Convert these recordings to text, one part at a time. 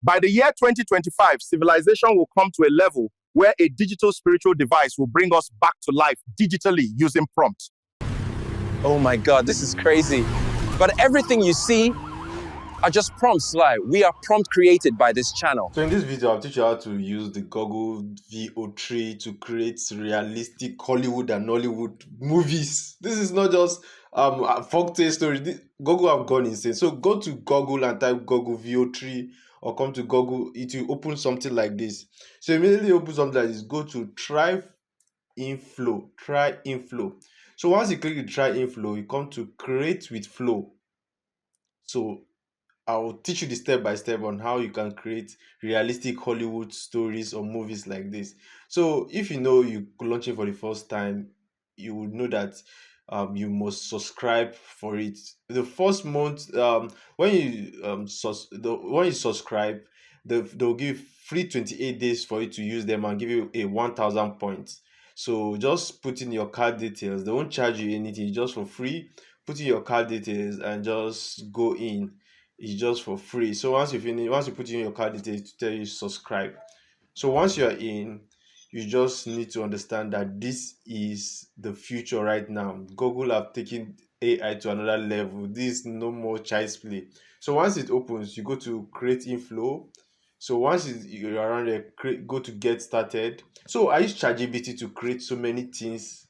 By the year 2025, civilization will come to a level where a digital spiritual device will bring us back to life digitally using prompts. Oh my God, this is crazy. But everything you see are just prompts. Like, we are prompt created by this channel. So in this video, I'll teach you how to use the Google Veo to create realistic Hollywood and Nollywood movies. This is not just a folktale story. Google have gone insane. So go to Google and type Google Veo, or come to Google. It will open something like this. So immediately open something like this. Go to try inflow. So once you click the try inflow, you come to create with flow. So I'll teach you the step by step on how you can create realistic Hollywood stories or movies like this. So if you know you're launching for the first time, you would know that you must subscribe for it. The first month, when you subscribe, they'll give free 28 days for you to use them and give you a 1,000 points. So just put in your card details. They won't charge you anything, just for free. Put in your card details and just go in. It's just for free. So once you put in your card details to tell you subscribe. So once you are in, you just need to understand that this is the future right now. Google have taken AI to another level. This is no more child's play. So once it opens, you go to create inflow. So once you're around there, go to get started. So I use ChatGPT to create so many things.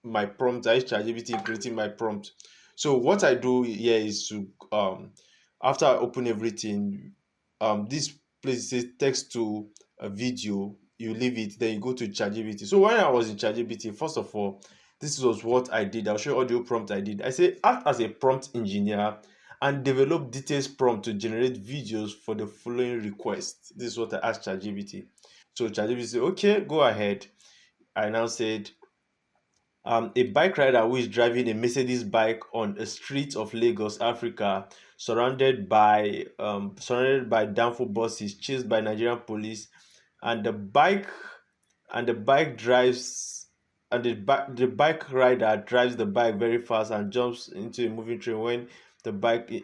I use ChatGPT in creating my prompt. So what I do here is to after I open everything, this place says text to a video, you leave it, then you go to ChatGPT. So when I was in ChatGPT, first of all, this was what I did. I'll show you audio prompt I did. I say act as a prompt engineer and develop details prompt to generate videos for the following request. This is what I asked ChatGPT. So ChatGPT said, okay, go ahead. I now said, a bike rider who is driving a Mercedes bike on a street of Lagos, Africa, surrounded by downfall buses, chased by Nigerian police, and the bike drives and the bike rider drives the bike very fast and jumps into a moving train. When the bike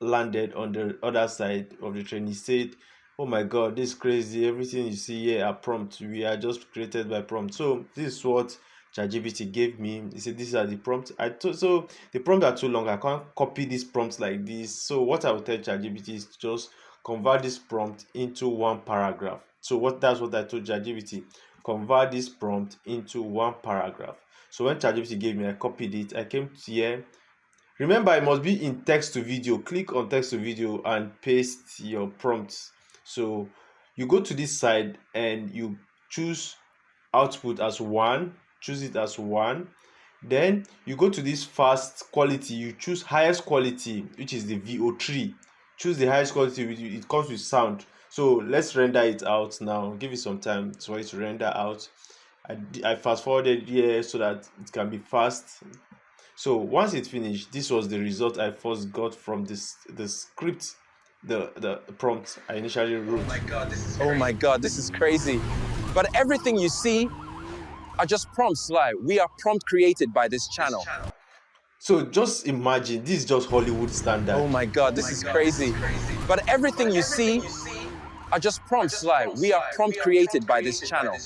landed on the other side of the train, he said, oh my God, this is crazy. Everything you see here are prompts. We are just created by prompts. So this is what ChatGPT gave me. He said these are the prompts. So the prompts are too long. I can't copy these prompts like this. So what I will tell ChatGPT is to just convert this prompt into one paragraph. So that's what I told ChatGPT. Convert this prompt into one paragraph. So when ChatGPT gave me, I copied it. I came to here. Remember, it must be in text to video. Click on text to video and paste your prompts. So you go to this side and you choose output as 1. Choose it as 1. Then you go to this fast quality. You choose highest quality, which is the VO3. Choose the highest quality. It comes with sound. So let's render it out now. Give it some time for it to render out. I fast forwarded here so that it can be fast. So once it finished, this was the result I first got from the script, the prompt I initially wrote. Oh my God, this is crazy. But everything you see are just prompts. Like, we are prompt created by this channel. So just imagine, this is just Hollywood standard. Oh my God, this is crazy. But everything you see are just prompts. Like, we are prompt created by this channel.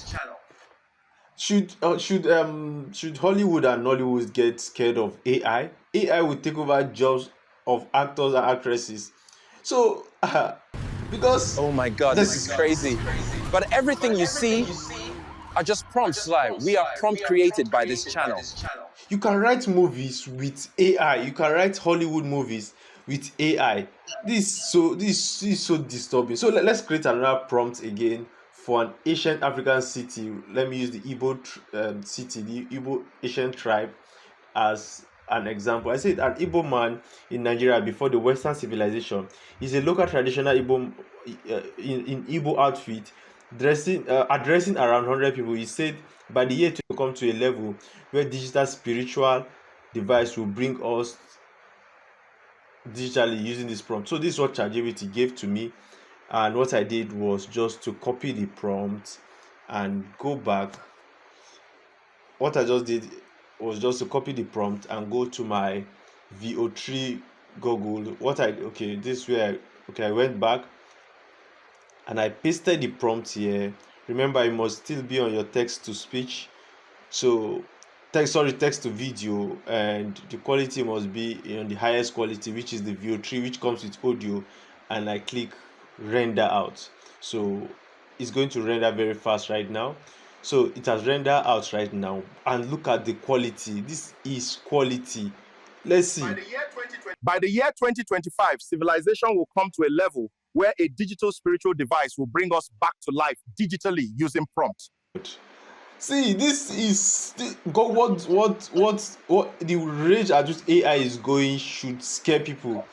Should Hollywood and Nollywood get scared of AI? AI will take over jobs of actors and actresses. So because oh my God, this is crazy. But everything you see are just prompts. Like, we are prompt created by this channel. You can write movies with AI. You can write Hollywood movies with AI. This is so disturbing. So let's create another prompt again for an ancient African city. Let me use the Igbo city, the Igbo ancient tribe, as an example. I said an Igbo man in Nigeria before the Western civilization is a local traditional Igbo in Igbo outfit, addressing around 100 people. He said by the year to come to a level where digital spiritual device will bring us digitally using this prompt. So this is what ChatGPT gave to me, and what I did was just to copy the prompt and go back. What I just did was just to copy the prompt and go to my VO3 Google. I went back. and I pasted the prompt here. Remember, it must still be on your text to speech. So text to video, and the quality must be on the highest quality, which is the VO3, which comes with audio, and I click render out. So it's going to render very fast right now. So it has rendered out right now, and look at the quality. This is quality. Let's see. By the year 2025, civilization will come to a level where a digital spiritual device will bring us back to life digitally using prompts. See, this is what the rage at which AI is going should scare people.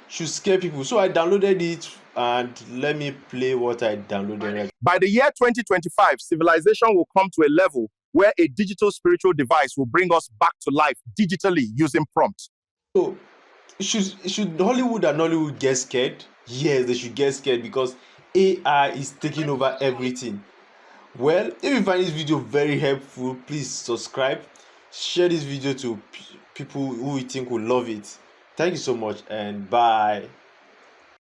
So I downloaded it, and let me play what I downloaded. By the year 2025, civilization will come to a level where a digital spiritual device will bring us back to life digitally using prompts. So should Hollywood and Nollywood get scared? Yes, they should get scared, because AI is taking over everything. Well, if you find this video very helpful, please subscribe, share this video to people who you think will love it. Thank you so much, and bye.